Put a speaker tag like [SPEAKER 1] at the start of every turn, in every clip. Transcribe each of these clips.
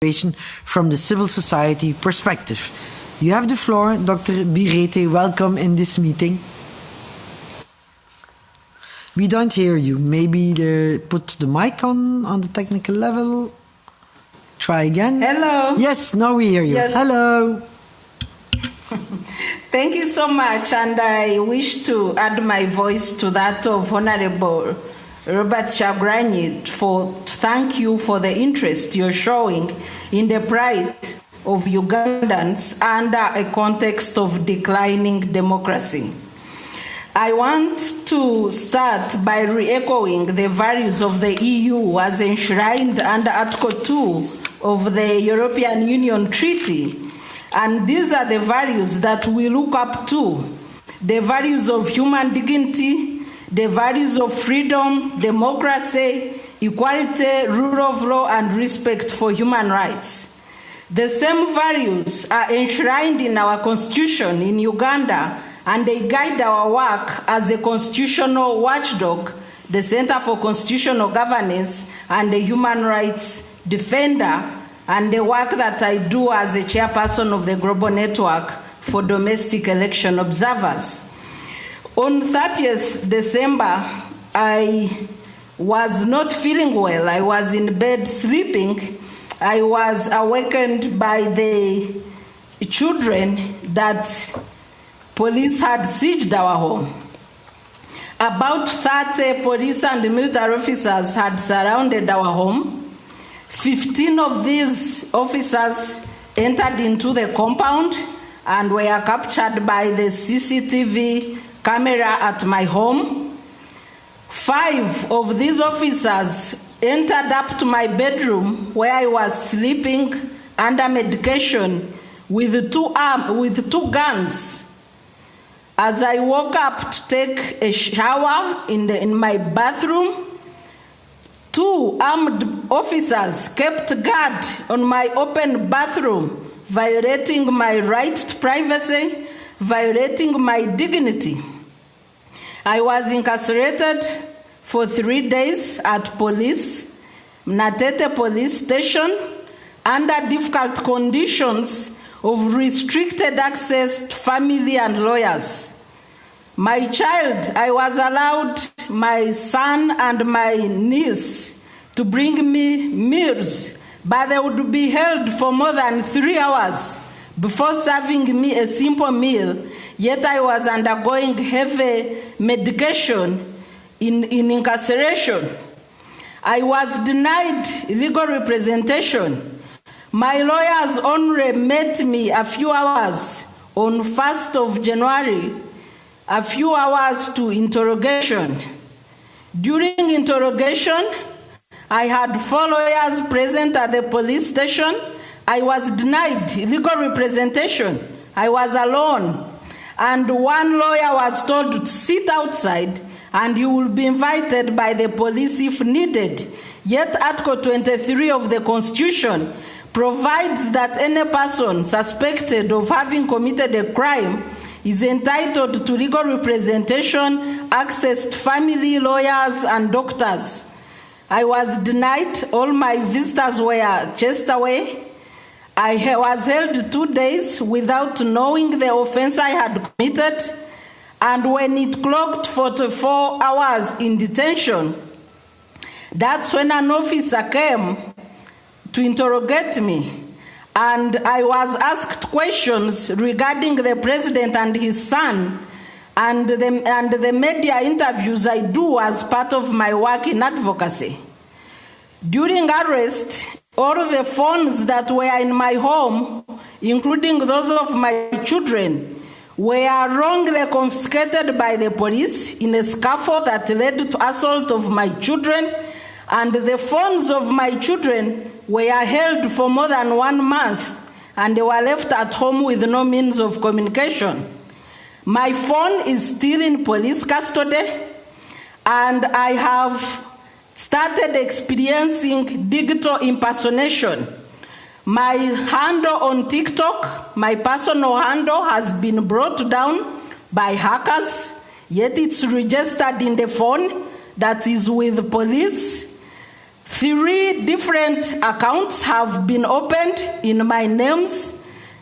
[SPEAKER 1] from the civil society perspective. You have the floor, Dr. Bireete. Welcome in this meeting. We don't hear you. Maybe put the mic on the technical level. Try again.
[SPEAKER 2] Hello.
[SPEAKER 1] Yes, now we hear you.
[SPEAKER 2] Yes.
[SPEAKER 1] Hello.
[SPEAKER 2] Thank you so much, and I wish to add my voice to that of Honorable Robert Kyagulanyi to thank you for the interest you're showing in the plight of Ugandans under a context of declining democracy. I want to start by re-echoing the values of the EU as enshrined under Article 2 of the European Union Treaty. And these are the values that we look up to: the values of human dignity, the values of freedom, democracy, equality, rule of law, and respect for human rights. The same values are enshrined in our constitution in Uganda, and they guide our work as a constitutional watchdog, the Center for Constitutional Governance, and the Human Rights Defender, and the work that I do as a chairperson of the Global Network for Domestic Election Observers. On 30th December, I was not feeling well. I was in bed sleeping. I was awakened by the children that police had sieged our home. About 30 police and military officers had surrounded our home. 15 of these officers entered into the compound and were captured by the CCTV camera at my home. 5 of these officers entered up to my bedroom where I was sleeping under medication with two guns. As I woke up to take a shower in my bathroom, 2 armed officers kept guard on my open bathroom, violating my right to privacy, violating my dignity. I was incarcerated for 3 days at Mnatete police station under difficult conditions of restricted access to family and lawyers. My child, I was allowed my son and my niece to bring me meals, but they would be held for more than 3 hours before serving me a simple meal, yet I was undergoing heavy medication in incarceration. I was denied legal representation. My lawyers only met me a few hours on 1st of January, a few hours to interrogation. During interrogation, I had 4 lawyers present at the police station. I was denied legal representation. I was alone. And 1 lawyer was told to sit outside and he will be invited by the police if needed. Yet Article 23 of the Constitution provides that any person suspected of having committed a crime is entitled to legal representation, access to family, lawyers, and doctors. I was denied. All my visitors were chased away. I was held 2 days without knowing the offense I had committed. And when it clocked 44 hours in detention, that's when an officer came to interrogate me. And I was asked questions regarding the president and his son and the media interviews I do as part of my work in advocacy. During arrest, all the phones that were in my home, including those of my children, were wrongly confiscated by the police in a scuffle that led to assault of my children, and the phones of my children were held for more than 1 month, and they were left at home with no means of communication. My phone is still in police custody, and I have started experiencing digital impersonation. My handle on TikTok, my personal handle, has been brought down by hackers, yet it's registered in the phone that is with police. 3 different accounts have been opened in my names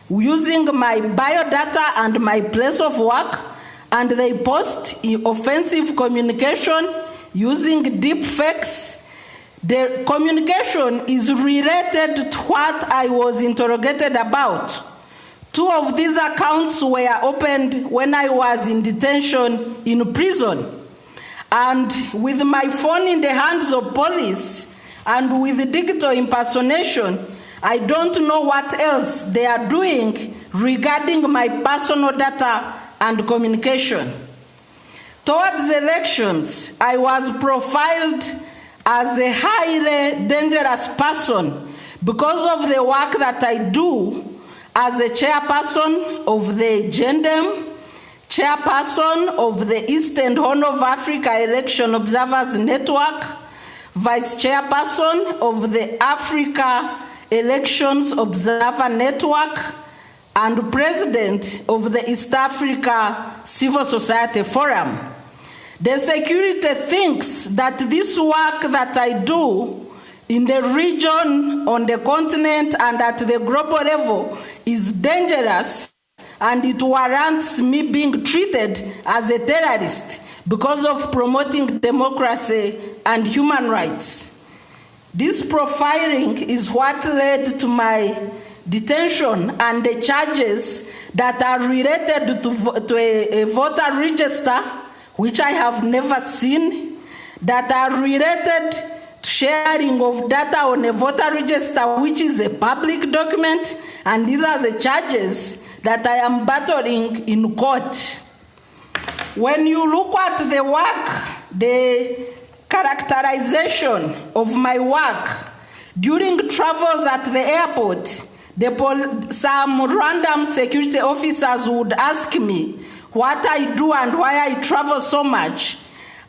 [SPEAKER 2] using my biodata and my place of work, and they post offensive communication using deep fakes. The communication is related to what I was interrogated about. 2 of these accounts were opened when I was in detention in prison. And with my phone in the hands of police and with digital impersonation, I don't know what else they are doing regarding my personal data and communication. Towards elections, I was profiled as a highly dangerous person because of the work that I do as a chairperson of the GENDEM, chairperson of the Eastern Horn of Africa Election Observers Network, vice chairperson of the Africa Elections Observer Network, and president of the East Africa Civil Society Forum. The security thinks that this work that I do in the region, on the continent, and at the global level is dangerous, and it warrants me being treated as a terrorist because of promoting democracy and human rights. This profiling is what led to my detention and the charges that are related to a voter register, which I have never seen, that are related to sharing of data on a voter register, which is a public document, and these are the charges that I am battling in court. When you look at the work, the characterization of my work, during travels at the airport, some random security officers would ask me what I do and why I travel so much.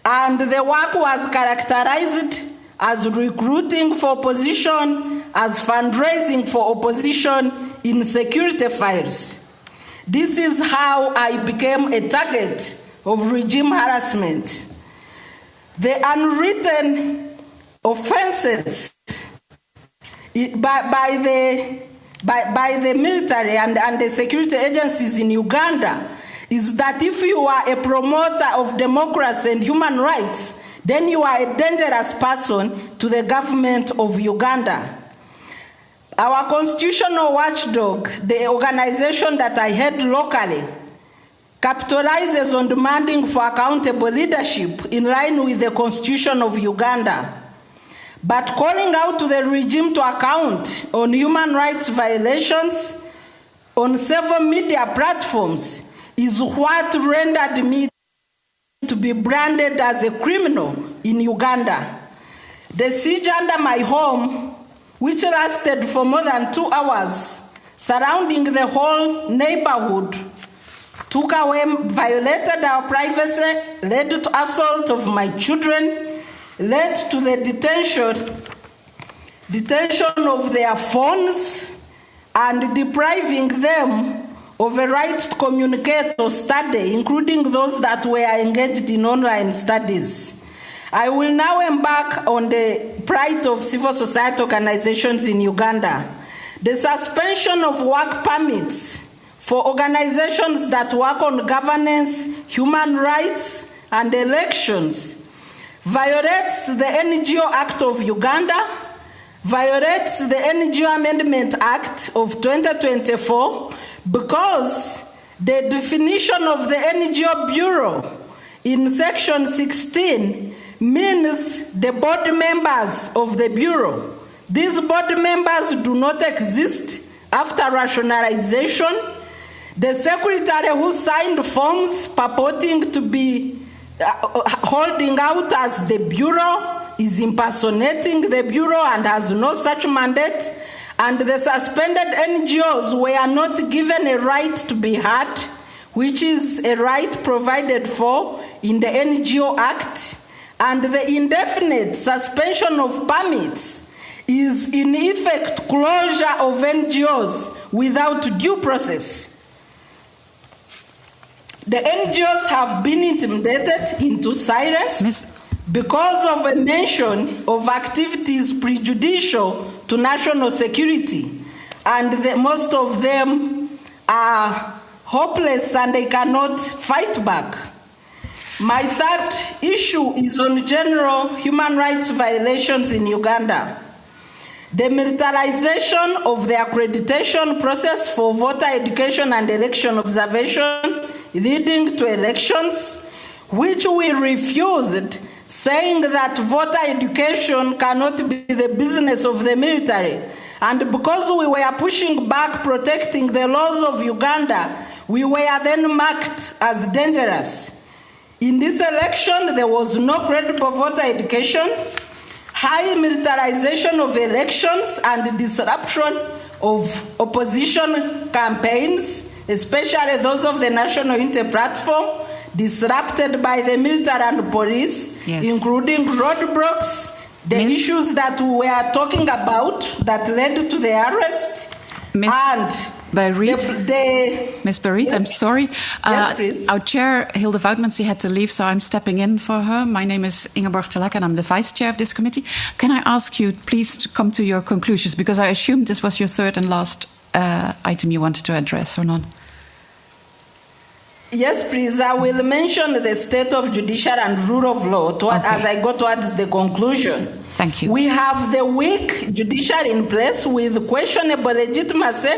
[SPEAKER 2] And the work was characterized as recruiting for opposition, as fundraising for opposition in security files. This is how I became a target of regime harassment. The unwritten offenses by the military and the security agencies in Uganda is that if you are a promoter of democracy and human rights, then you are a dangerous person to the government of Uganda. Our constitutional watchdog, the organization that I head locally, capitalizes on demanding for accountable leadership in line with the Constitution of Uganda. But calling out to the regime to account on human rights violations on several media platforms is what rendered me to be branded as a criminal in Uganda. The siege under my home, which lasted for more than 2 hours, surrounding the whole neighborhood, took away, violated our privacy, led to assault of my children, led to the detention of their phones, and depriving them of a right to communicate or study, including those that were engaged in online studies. I will now embark on the plight of civil society organizations in Uganda. The suspension of work permits for organizations that work on governance, human rights, and elections violates the NGO Act of Uganda, violates the NGO Amendment Act of 2024, because the definition of the NGO Bureau in Section 16 means the board members of the Bureau. These board members do not exist after rationalization. The secretary who signed forms purporting to be holding out as the Bureau is impersonating the Bureau and has no such mandate. And the suspended NGOs were not given a right to be heard, which is a right provided for in the NGO Act. And the indefinite suspension of permits is in effect closure of NGOs without due process. The NGOs have been intimidated into silence because of a mention of activities prejudicial to national security, and most of them are hopeless and they cannot fight back. My third issue is on general human rights violations in Uganda. The militarization of the accreditation process for voter education and election observation leading to elections, which we refused, saying that voter education cannot be the business of the military. And because we were pushing back protecting the laws of Uganda, we were then marked as dangerous. In this election, there was no credible voter education, high militarization of elections, and disruption of opposition campaigns, especially those of the National Unity Platform, disrupted by the military and police, yes, including roadblocks, the issues that we were talking about that led to the arrest, and
[SPEAKER 3] Bireete, Ms. Bireete, yes. I'm sorry.
[SPEAKER 2] Yes, please.
[SPEAKER 3] Our chair, Hilde Woutmans, she had to leave, so I'm stepping in for her. My name is Ingeborg Telek, and I'm the vice chair of this committee. Can I ask you, please, to come to your conclusions, because I assume this was your third and last item you wanted to address, or not?
[SPEAKER 2] Yes, please. I will mention the state of judiciary and rule of law as I go towards the conclusion.
[SPEAKER 3] Thank you.
[SPEAKER 2] We have the weak judiciary in place with questionable legitimacy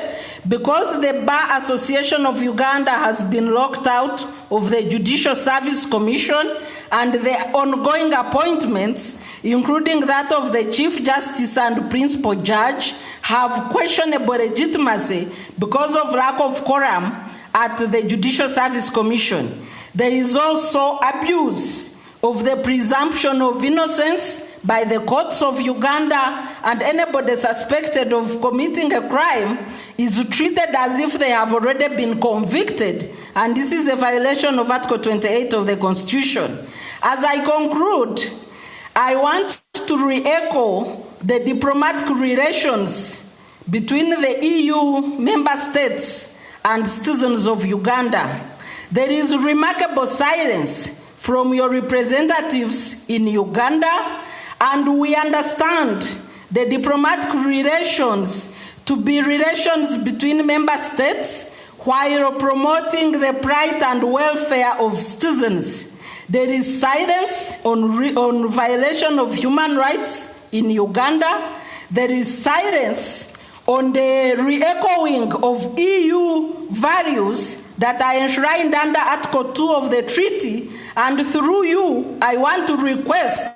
[SPEAKER 2] because the Bar Association of Uganda has been locked out of the Judicial Service Commission, and the ongoing appointments, including that of the Chief Justice and Principal Judge, have questionable legitimacy because of lack of quorum at the Judicial Service Commission. There is also abuse of the presumption of innocence by the courts of Uganda, and anybody suspected of committing a crime is treated as if they have already been convicted, and this is a violation of Article 28 of the Constitution. As I conclude, I want to re-echo the diplomatic relations between the EU member states and citizens of Uganda. There is remarkable silence from your representatives in Uganda, and we understand the diplomatic relations to be relations between member states while promoting the pride and welfare of citizens. There is silence on violation of human rights in Uganda. There is silence on the re-echoing of EU values that are enshrined under Article 2 of the treaty, and through you, I want to request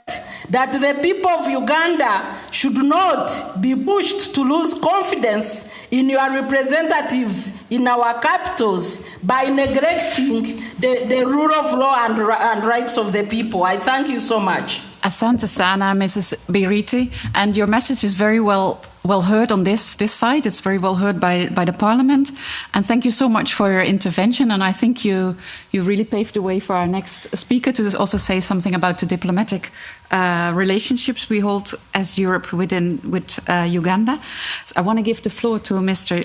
[SPEAKER 2] that the people of Uganda should not be pushed to lose confidence in your representatives in our capitals by neglecting the rule of law and rights of the people. I thank you so much.
[SPEAKER 3] Asante sana, Mrs. Bireete, and your message is very well heard on this side. It's very well heard by the Parliament, and thank you so much for your intervention. And I think you really paved the way for our next speaker to also say something about the diplomatic relationships we hold as Europe with Uganda. So I want to give the floor to Mr.